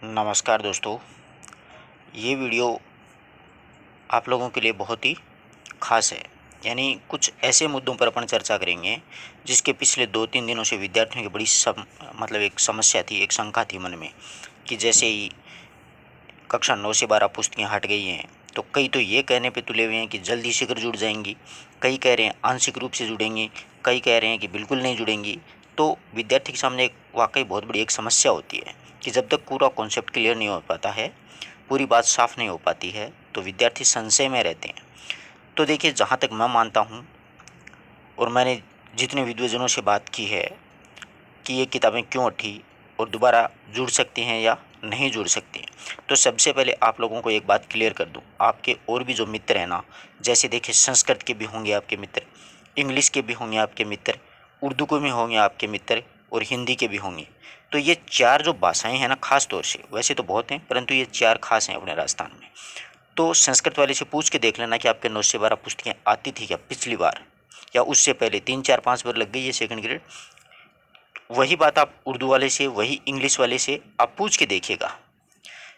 नमस्कार दोस्तों। ये वीडियो आप लोगों के लिए बहुत ही ख़ास है। यानी कुछ ऐसे मुद्दों पर अपन चर्चा करेंगे जिसके पिछले 2-3 दिनों से विद्यार्थियों की बड़ी मतलब एक समस्या थी, एक शंका थी मन में कि जैसे ही कक्षा 9 से 12 पुस्तकें हट गई हैं तो कई तो ये कहने पे तुले हुए हैं कि जल्दी शीघ्र जुड़ जाएंगी, कई कह रहे हैं आंशिक रूप से जुड़ेंगी, कई कह रहे हैं कि बिल्कुल नहीं जुड़ेंगी। तो विद्यार्थी के सामने एक वाकई बहुत बड़ी एक समस्या होती है कि जब तक पूरा कॉन्सेप्ट क्लियर नहीं हो पाता है, पूरी बात साफ नहीं हो पाती है, तो विद्यार्थी संशय में रहते हैं। तो देखिए, जहाँ तक मैं मानता हूँ और मैंने जितने विद्वजनों से बात की है कि ये किताबें क्यों हटी और दोबारा जुड़ सकती हैं या नहीं जुड़ सकती हैं, तो सबसे पहले आप लोगों को एक बात क्लियर कर दूं। आपके और भी जो मित्र हैं ना, जैसे देखिए संस्कृत के भी होंगे आपके मित्र, इंग्लिश के भी होंगे आपके मित्र, उर्दू के भी होंगे आपके मित्र और हिंदी के भी होंगे। तो ये चार जो भाषाएं हैं ना, खास तौर से, वैसे तो बहुत हैं परंतु ये चार खास हैं अपने राजस्थान में। तो संस्कृत वाले से पूछ के देख लेना कि आपके 9 से 12 पुस्तकें आती थी क्या पिछली बार, या उससे पहले 3 4 5 बार लग गई है सेकंड ग्रेड। वही बात आप उर्दू वाले से, वही इंग्लिश वाले से आप पूछ के देखिएगा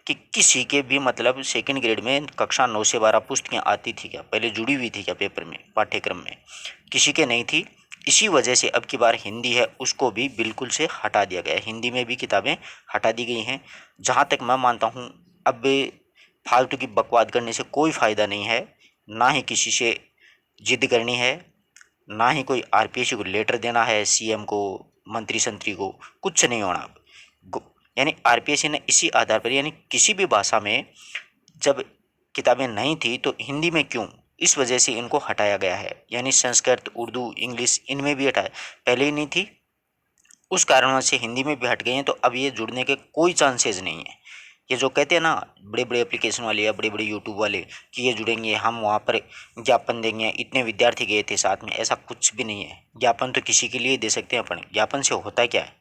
कि किसी के भी मतलब सेकंड ग्रेड में कक्षा 9 से 12 पुस्तकें आती थी क्या, पहले जुड़ी हुई थी क्या पेपर में, पाठ्यक्रम में। किसी के नहीं थी। इसी वजह से अब की बार हिंदी है उसको भी बिल्कुल से हटा दिया गया है, हिंदी में भी किताबें हटा दी गई हैं। जहाँ तक मैं मानता हूँ, अब फालतू की बकवाद करने से कोई फ़ायदा नहीं है। ना ही किसी से जिद करनी है, ना ही कोई आरपीएससी को लेटर देना है, सीएम को, मंत्री संतरी को, कुछ नहीं होना अब। यानी आरपीएससी ने इसी आधार पर, यानी किसी भी भाषा में जब किताबें नहीं थी तो हिंदी में क्यों, इस वजह से इनको हटाया गया है। यानी संस्कृत, उर्दू, इंग्लिश इनमें भी हटाया, पहले ही नहीं थी, उस कारणों से हिंदी में भी हट गई हैं। तो अब ये जुड़ने के कोई चांसेस नहीं है। ये जो कहते हैं ना बड़े बड़े एप्लीकेशन वाले या बड़े बड़े यूट्यूब वाले कि ये जुड़ेंगे, हम वहाँ पर ज्ञापन देंगे, इतने विद्यार्थी गए थे साथ में, ऐसा कुछ भी नहीं है। ज्ञापन तो किसी के लिए दे सकते हैं अपन, ज्ञापन से होता क्या है,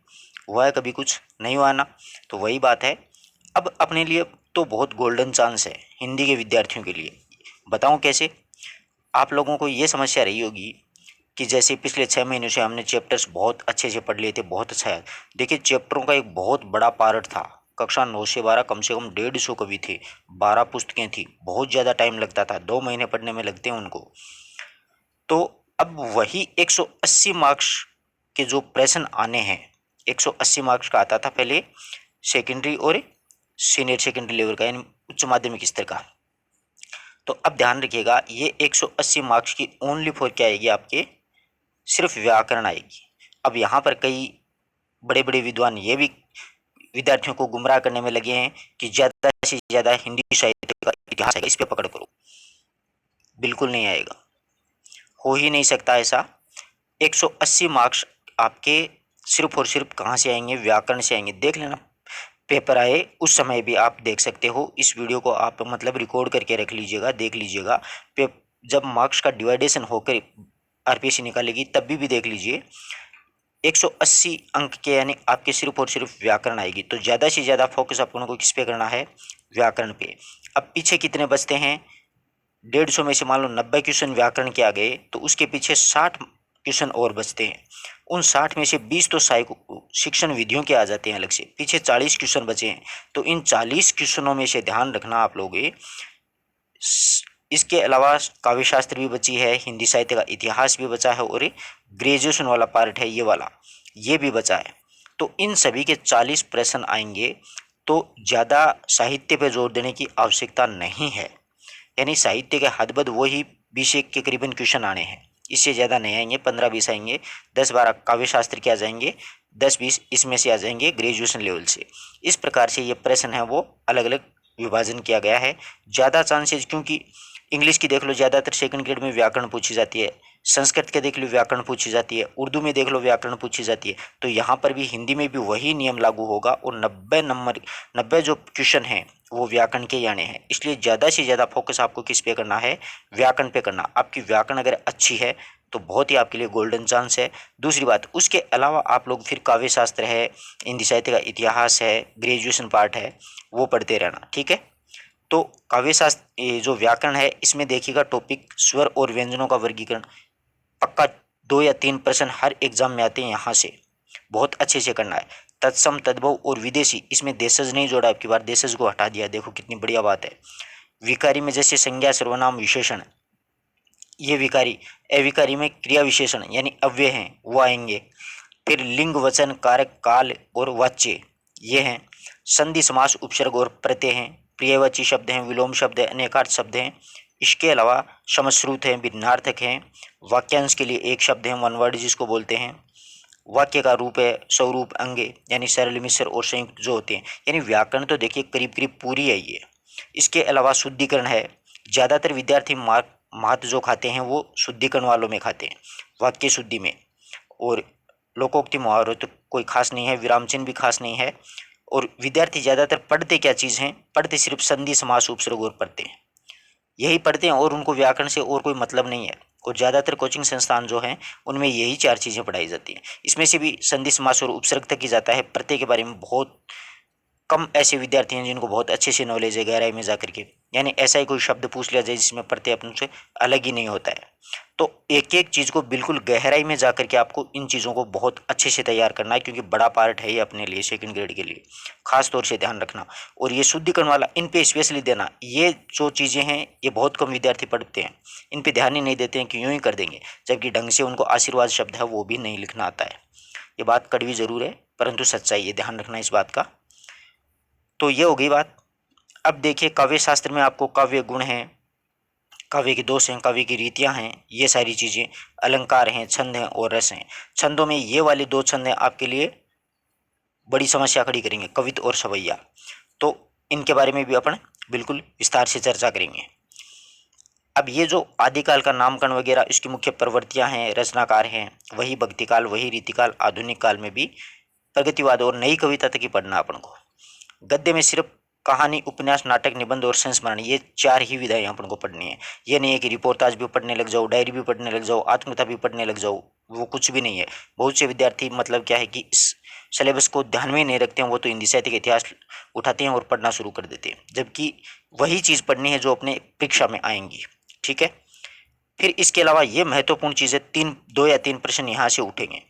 हुआ है कभी कुछ, नहीं हुआ ना। तो वही बात है। अब अपने लिए तो बहुत गोल्डन चांस है हिंदी के विद्यार्थियों के लिए। बताऊं कैसे। आप लोगों को ये समस्या रही होगी कि जैसे पिछले 6 महीनों से हमने चैप्टर्स बहुत अच्छे से पढ़ लिए थे, बहुत अच्छा है। देखिए, चैप्टरों का एक बहुत बड़ा पार्ट था। कक्षा 9 से 12 कम से कम 150 कवि थे, 12 पुस्तकें थी, बहुत ज़्यादा टाइम लगता था, 2 महीने पढ़ने में लगते हैं उनको। तो अब वही 180 मार्क्स के जो प्रश्न आने हैं, 180 मार्क्स का आता था पहले सेकेंडरी और सीनियर सेकेंडरी लेवल का, यानी उच्च माध्यमिक स्तर का। तो अब ध्यान रखिएगा, ये 180 मार्क्स की ओनली फॉर क्या आएगी आपके, सिर्फ व्याकरण आएगी। अब यहाँ पर कई बड़े बड़े विद्वान ये भी विद्यार्थियों को गुमराह करने में लगे हैं कि ज़्यादा से ज़्यादा हिंदी साहित्य का इतिहास है, इस पे पकड़ करो। बिल्कुल नहीं आएगा, हो ही नहीं सकता ऐसा। 180 मार्क्स आपके सिर्फ और सिर्फ कहाँ से आएंगे, व्याकरण से आएंगे। देख लेना, पेपर आए उस समय भी आप देख सकते हो। इस वीडियो को आप मतलब रिकॉर्ड करके रख लीजिएगा, देख लीजिएगा। जब मार्क्स का डिवाइडेशन होकर आरपीएससी निकालेगी तब भी देख लीजिए, 180 अंक के यानी आपके सिर्फ और सिर्फ व्याकरण आएगी। तो ज़्यादा से ज़्यादा फोकस अपन को किस पे करना है, व्याकरण पे। अब पीछे कितने बचते हैं, 150 में से मान लो 90 क्वेश्चन व्याकरण के आ गए, तो उसके पीछे 60 क्वेश्चन और बचते हैं। उन 60 में से 20 तो शिक्षण विधियों के आ जाते हैं अलग से, पीछे 40 क्वेश्चन बचे हैं। तो इन 40 क्वेश्चनों में से ध्यान रखना आप लोग, इसके अलावा काव्य शास्त्र भी बची है, हिंदी साहित्य का इतिहास भी बचा है, और ग्रेजुएशन वाला पार्ट है ये वाला, ये भी बचा है। तो इन सभी के 40 प्रश्न आएंगे। तो ज़्यादा साहित्य पे जोर देने की आवश्यकता नहीं है। यानी साहित्य के हदबद वही 20 के करीबन क्वेश्चन आने हैं, इससे ज़्यादा नहीं आएंगे। 15-20 आएंगे, 10-12 काव्य शास्त्र के आ जाएंगे, 10-20 इसमें से आ जाएंगे ग्रेजुएशन लेवल से। इस प्रकार से ये प्रश्न है वो अलग अलग विभाजन किया गया है। ज़्यादा चांसेज, क्योंकि इंग्लिश की देख लो, ज़्यादातर सेकंड ग्रेड में व्याकरण पूछी जाती है, संस्कृत के देख लो व्याकरण पूछी जाती है, उर्दू में देख लो व्याकरण पूछी जाती है। तो यहाँ पर भी हिंदी में भी वही नियम लागू होगा, और 90 जो क्वेश्चन हैं वो व्याकरण के ही आने हैं। इसलिए ज़्यादा से ज़्यादा फोकस आपको किस पे करना है, व्याकरण पे करना। आपकी व्याकरण अगर अच्छी है तो बहुत ही आपके लिए गोल्डन चांस है। दूसरी बात, उसके अलावा आप लोग फिर काव्य शास्त्र है, हिंदी साहित्य का इतिहास है, ग्रेजुएशन पार्ट है, वो पढ़ते रहना, ठीक है। तो काव्य शास्त्र, ये जो व्याकरण है, इसमें देखिएगा टॉपिक स्वर और व्यंजनों का वर्गीकरण, पक्का 2 या 3 प्रश्न हर एग्जाम में आते हैं, यहाँ से बहुत अच्छे से करना है। तत्सम, तद्भव और विदेशी, इसमें देशज नहीं जोड़ा, आपकी बार देशज को हटा दिया। देखो कितनी बढ़िया बात है। विकारी में जैसे संज्ञा, सर्वनाम, विशेषण, ये विकारी। अविकारी में क्रिया विशेषण यानी अव्यय हैं वो आएंगे। फिर लिंग, वचन, कारक, काल और वाच्य ये हैं। संधि, समास, उपसर्ग और प्रत्यय हैं। प्रियवाची शब्द हैं, विलोम शब्द है, अनेकार्थ शब्द हैं। इसके अलावा समश्रुत हैं, भिन्नार्थक हैं। वाक्यांश के लिए एक शब्द है, वन वर्ड जिसको बोलते हैं। वाक्य का रूप है स्वरूप, अंगे यानी सरल, मिश्र और संयुक्त जो होते हैं। यानी व्याकरण तो देखिए करीब करीब पूरी है ये। इसके अलावा शुद्धिकरण है। ज़्यादातर विद्यार्थी मात जो खाते हैं वो शुद्धिकरण वालों में खाते हैं, वाक्य शुद्धि में। और लोकोक्ति मुहावरे तो कोई खास नहीं है, विराम चिन्ह भी खास नहीं है। और विद्यार्थी ज़्यादातर पढ़ते क्या चीज़ हैं? पढ़ते सिर्फ संधि, समास, उपसर्ग और पढ़ते हैं, यही पढ़ते हैं और उनको व्याकरण से और कोई मतलब नहीं है। और ज़्यादातर कोचिंग संस्थान जो हैं उनमें यही चार चीज़ें पढ़ाई जाती हैं। इसमें से भी संधि, समास और उपसर्ग तक ही जाता है। प्रत्यय के बारे में बहुत कम ऐसे विद्यार्थी हैं जिनको बहुत अच्छे से नॉलेज है गहराई में जाकर के, यानी ऐसा ही कोई शब्द पूछ लिया जाए जिसमें प्रत्यय अपन से अलग ही नहीं होता है। तो एक एक चीज़ को बिल्कुल गहराई में जाकर के आपको इन चीज़ों को बहुत अच्छे से तैयार करना है, क्योंकि बड़ा पार्ट है ये अपने लिए सेकंड ग्रेड के लिए, खास तौर से ध्यान रखना। और ये शुद्धिकरण वाला इन पे स्पेशली देना। ये जो चीज़ें हैं ये बहुत कम विद्यार्थी पढ़ते हैं, इन पे ध्यान ही नहीं देते हैं कि यूँ ही कर देंगे, जबकि ढंग से उनको आशीर्वाद शब्द है वो भी नहीं लिखना आता है। ये बात कड़वी ज़रूर है परंतु सच्चाई है, ध्यान रखना इस बात का। तो ये हो गई बात। अब देखिए काव्य शास्त्र में आपको काव्य गुण हैं, काव्य के दोष हैं, काव्य की रीतियां हैं, ये सारी चीज़ें, अलंकार हैं, छंद हैं और रस हैं। छंदों में ये वाले दो छंद हैं आपके लिए बड़ी समस्या खड़ी करेंगे, कवित और सवैया। तो इनके बारे में भी अपन बिल्कुल विस्तार से चर्चा करेंगे। अब ये जो आदिकाल का नामकरण वगैरह इसकी मुख्य प्रवृत्तियां हैं, रचनाकार हैं, वही भक्तिकाल, वही रीतिकाल, आधुनिक काल में भी प्रगतिवाद और नई कविता तक ही पढ़ना अपन को। गद्य में सिर्फ कहानी, उपन्यास, नाटक, निबंध और संस्मरण, ये चार ही विधाएं अपन को पढ़नी है। ये नहीं है कि रिपोर्टाज भी पढ़ने लग जाओ, डायरी भी पढ़ने लग जाओ, आत्मकथा भी पढ़ने लग जाओ, वो कुछ भी नहीं है। बहुत से विद्यार्थी मतलब क्या है कि इस सिलेबस को ध्यान में नहीं रखते हैं, वो तो हिंदी साहित्य का इतिहास उठाते हैं और पढ़ना शुरू कर देते हैं, जबकि वही चीज़ पढ़नी है जो अपने परीक्षा में आएंगी। ठीक है। फिर इसके अलावा ये महत्वपूर्ण चीज़ें, दो या तीन प्रश्न यहाँ से उठेंगे।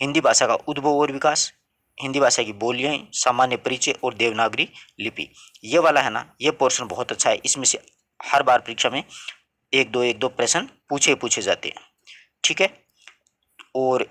हिंदी भाषा का उद्भव और विकास, हिंदी भाषा की बोलियां, सामान्य परिचय और देवनागरी लिपि, ये वाला है ना, ये पोर्शन बहुत अच्छा है। इसमें से हर बार परीक्षा में एक दो प्रश्न पूछे जाते हैं। ठीक है। और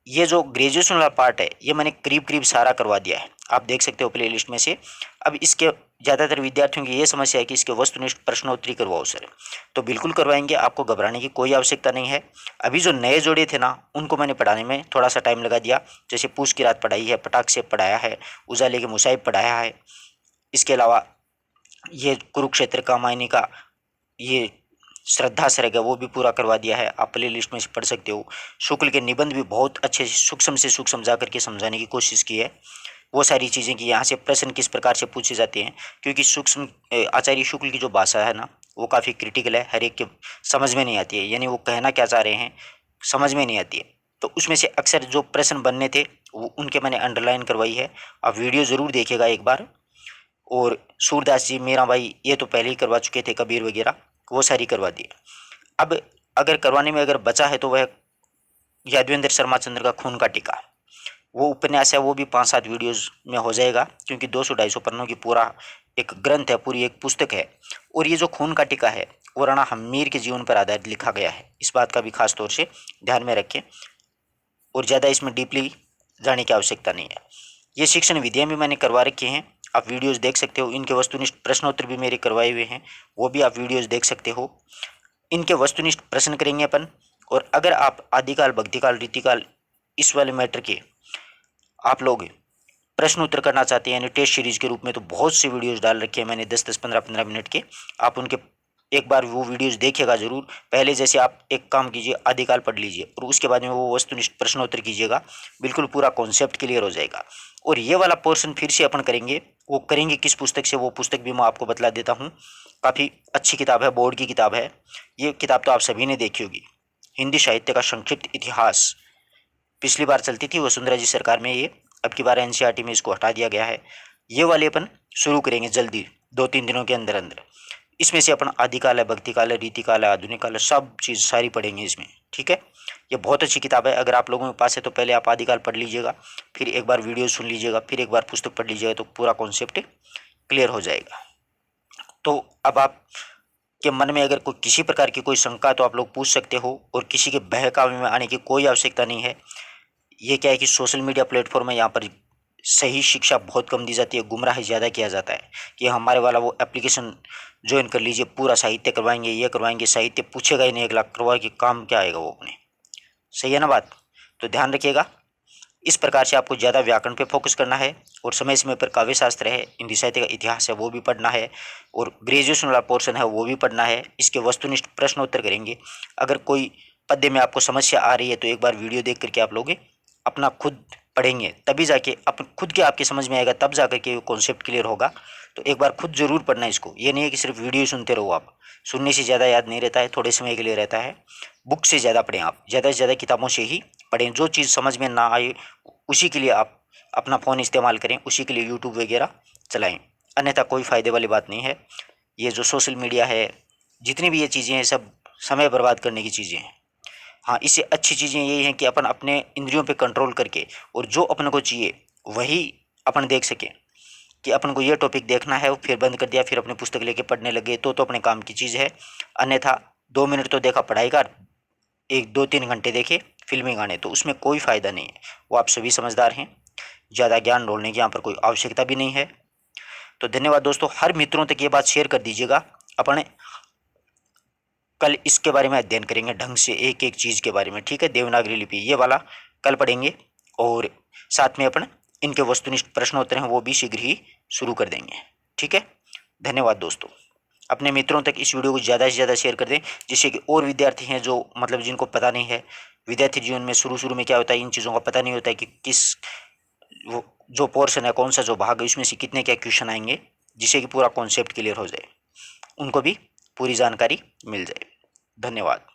ये जो ग्रेजुएशन वाला पार्ट है ये मैंने करीब करीब सारा करवा दिया है, आप देख सकते हो प्ले लिस्ट में से। अब इसके ज़्यादातर विद्यार्थियों की ये समस्या है कि इसके वस्तुनिष्ठ प्रश्नोत्तरी करवाओ सर, तो बिल्कुल करवाएंगे, आपको घबराने की कोई आवश्यकता नहीं है। अभी जो नए जोड़े थे ना उनको मैंने पढ़ाने में थोड़ा सा टाइम लगा दिया, जैसे पूछ की रात पढ़ाई है, पटाख से पढ़ाया है, उजाले के मुसाहिब पढ़ाया है। इसके अलावा ये कुरुक्षेत्र कामायनी का ये श्रद्धा सरग है वो भी पूरा करवा दिया है, आप प्ले लिस्ट में से पढ़ सकते हो। शुक्ल के निबंध भी बहुत अच्छे से सूक्ष्म जा करके समझाने की कोशिश की है, वो सारी चीज़ें कि यहाँ से प्रश्न किस प्रकार से पूछे जाते हैं, क्योंकि सूक्ष्म आचार्य शुक्ल की जो भाषा है ना वो काफ़ी क्रिटिकल है, हर एक के समझ में नहीं आती है, यानी वो कहना क्या चाह रहे हैं समझ में नहीं आती है। तो उसमें से अक्सर जो प्रश्न बनने थे वो उनके मैंने अंडरलाइन करवाई है, आप वीडियो ज़रूर देखिएगा एक बार। और सूरदास जी, मीरा बाई, ये तो पहले ही करवा चुके थे, कबीर वगैरह, वो सारी करवा दी। अब अगर करवाने में अगर बचा है तो वह यादवेंद्र शर्मा चंद्र का खून का टीका, वो उपन्यास है, वो भी 5-7 वीडियोज़ में हो जाएगा, क्योंकि 200-250 पन्नों की पूरा एक ग्रंथ है, पूरी एक पुस्तक है। और ये जो खून का टीका है वो राणा हम्मीर के जीवन पर आधारित लिखा गया है, इस बात का भी खास तौर से ध्यान में रखें, और ज़्यादा इसमें डीपली जाने की आवश्यकता नहीं है। ये शिक्षण विधियाँ भी मैंने करवा रखी हैं, आप वीडियोज़ देख सकते हो। इनके वस्तुनिष्ठ प्रश्नोत्तर भी मेरे करवाए हुए हैं, वो भी आप वीडियोज़ देख सकते हो। इनके वस्तुनिष्ठ प्रश्न करेंगे अपन। और अगर आप आदिकाल, भक्तिकाल, रीतिकाल, इस वाले मैटर के आप लोग प्रश्न उत्तर करना चाहते हैं यानी टेस्ट सीरीज के रूप में, तो बहुत से वीडियोस डाल रखे हैं मैंने 10-10, 15-15 मिनट के, आप उनके एक बार वो वीडियोस देखिएगा जरूर। पहले जैसे आप एक काम कीजिए, आदिकाल पढ़ लीजिए और उसके बाद में वो वस्तुनिष्ठ प्रश्नोत्तर कीजिएगा, बिल्कुल पूरा कॉन्सेप्ट क्लियर हो जाएगा। और ये वाला पोर्शन फिर से अपन करेंगे, वो करेंगे किस पुस्तक से, वो पुस्तक भी मैं आपको बतला देता हूँ। काफ़ी अच्छी किताब है, बोर्ड की किताब है ये किताब, तो आप सभी ने देखी होगी, हिंदी साहित्य का संक्षिप्त इतिहास। पिछली बार चलती थी वसुंधरा जी सरकार में, ये अब की बार एनसीईआरटी में इसको हटा दिया गया है। ये वाले अपन शुरू करेंगे जल्दी, 2-3 दिनों के अंदर अंदर। इसमें से अपन आदिकाल है, भक्तिकाल है, रीतिकाल है, आधुनिक काल है, सब चीज़ सारी पढ़ेंगे इसमें। ठीक है, ये बहुत अच्छी किताब है। अगर आप लोगों के पास है तो पहले आप आदिकाल पढ़ लीजिएगा, फिर एक बार वीडियो सुन लीजिएगा, फिर एक बार पुस्तक पढ़ लीजिएगा, तो पूरा कॉन्सेप्ट क्लियर हो जाएगा। तो अब आप के मन में अगर कोई किसी प्रकार की कोई शंका तो आप लोग पूछ सकते हो, और किसी के बहकावे में आने की कोई आवश्यकता नहीं है। ये क्या है कि सोशल मीडिया प्लेटफॉर्म है, यहाँ पर सही शिक्षा बहुत कम दी जाती है, गुमराह ज़्यादा किया जाता है कि हमारे वाला वो एप्लीकेशन ज्वाइन कर लीजिए, पूरा साहित्य करवाएंगे, ये करवाएंगे, साहित्य पूछेगा ही नहीं, 1 लाख करवा के काम क्या आएगा वो अपने। सही है ना बात? तो ध्यान रखिएगा, इस प्रकार से आपको ज़्यादा व्याकरण पे फोकस करना है, और समय समय पर काव्य शास्त्र है, हिंदी साहित्य का इतिहास है वो भी पढ़ना है, और ग्रेजुएशन वाला पोर्शन है वो भी पढ़ना है। इसके वस्तुनिष्ठ प्रश्नोत्तर करेंगे। अगर कोई पद्य में आपको समस्या आ रही है तो एक बार वीडियो देख करके आप लोग अपना खुद पढ़ेंगे, तभी जाके अपन खुद के आपके समझ में आएगा, तब जाकर के कॉन्सेप्ट क्लियर होगा। तो एक बार खुद जरूर पढ़ना है इसको। ये नहीं है कि सिर्फ वीडियो सुनते रहो, आप सुनने से ज़्यादा याद नहीं रहता है, थोड़े समय के लिए रहता है। बुक से ज़्यादा पढ़ें, आप ज़्यादा से ज़्यादा किताबों से ही पढ़ें। जो चीज़ समझ में ना आए उसी के लिए आप अपना फ़ोन इस्तेमाल करें, उसी के लिए यूट्यूब वगैरह चलाएं, अन्यथा कोई फ़ायदे वाली बात नहीं है। ये जो सोशल मीडिया है, जितनी भी ये चीज़ें हैं, सब समय बर्बाद करने की चीज़ें हैं। हाँ, इससे अच्छी चीज़ें यही हैं कि अपन अपने इंद्रियों पे कंट्रोल करके, और जो अपन को चाहिए वही अपन देख सकें। कि अपन को ये टॉपिक देखना है, फिर बंद कर दिया, फिर अपनी पुस्तक लेके पढ़ने लगे, तो अपने काम की चीज़ है। अन्यथा 2 मिनट तो देखा पढ़ाई का, 1 2 3 घंटे देखे फिल्मी गाने, तो उसमें कोई फ़ायदा नहीं है। वो आप सभी समझदार हैं, ज़्यादा ज्ञान ढोलने की यहाँ पर कोई आवश्यकता भी नहीं है। तो धन्यवाद दोस्तों, हर मित्रों तक ये बात शेयर कर दीजिएगा। अपन कल इसके बारे में अध्ययन करेंगे ढंग से, एक एक चीज़ के बारे में, ठीक है। देवनागरी लिपि ये वाला कल पढ़ेंगे, और साथ में अपन इनके वस्तुनिष्ठ प्रश्नोत्तर हैं वो भी शीघ्र ही शुरू कर देंगे, ठीक है। धन्यवाद दोस्तों। अपने मित्रों तक इस वीडियो को ज़्यादा से ज़्यादा शेयर कर दें, जिससे कि और विद्यार्थी हैं जो मतलब जिनको पता नहीं है, विद्यार्थी जीवन में शुरू शुरू में क्या होता है, इन चीज़ों का पता नहीं होता है कि किस वो जो पोर्शन है, कौन सा जो भाग है, उसमें से कितने क्या क्वेश्चन आएंगे, जिससे कि पूरा कॉन्सेप्ट क्लियर हो जाए, उनको भी पूरी जानकारी मिल जाए। धन्यवाद।